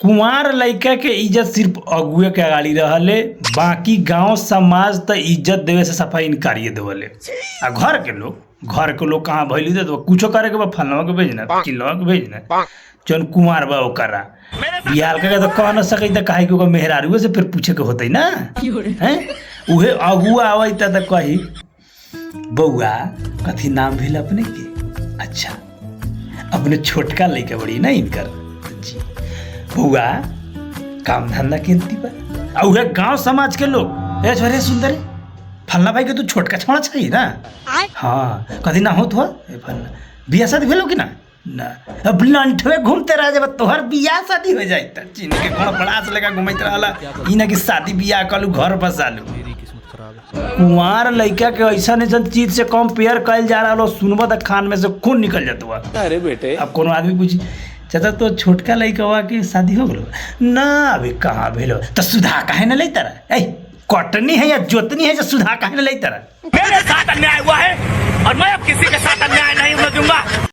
कुंवार लड़का के इज्जत सिर्फ अगुए के अगाड़ी रहले, बाकी गांव समाज त इज्जत देवे से सफाई इनकारिए देवले। आ घर के लोग कहाँ भइली दे तो कुछो करे के बा फलवा के भेजना चिल्लवा के भेजना जौन कुंवार बा ओकरा बिहार के तो कह न सके त काहे कि ओकर मेहरारुए से फिर पूछे के होतै ना हैं। उहे अगुआ आवै त कही बउआ कथी नाम भेल अपने के? अच्छा अपने छोटका लइका बड़ी ना इनकर जी। बउआ काम धंधा केंती बा? आ उहे गांव समाज के लोग ए छोरे सुंदर फलना भाई के तू छोटका छोड़ा चाहिए ना। हाँ कथी ना होत हो फलना बियाह शादी भेलो कि ना? ना अब लंठवे घूमते रह जब तोहर बियाह शादी हो जाए त चीन के कौन बड़ास लेकर घूमत रहला ई ना कि शादी बियाह कलू घर बसालू। कुंवार लड़का के ऐसा ऐसा चीज से कंपेयर कल जा रहा सुनबा त खान में से खून निकल जाता। अरे बेटे अब कोनो आदमी पूछी चाचा तो छोटका लड़का के शादी हो गलो ना? अभी कहाँ भेलो तो सुधा काहे न लेता रहा? कटनी है या जोतनी है जो सुधा काहे न लेता रहा? मेरे साथ अन्याय हुआ है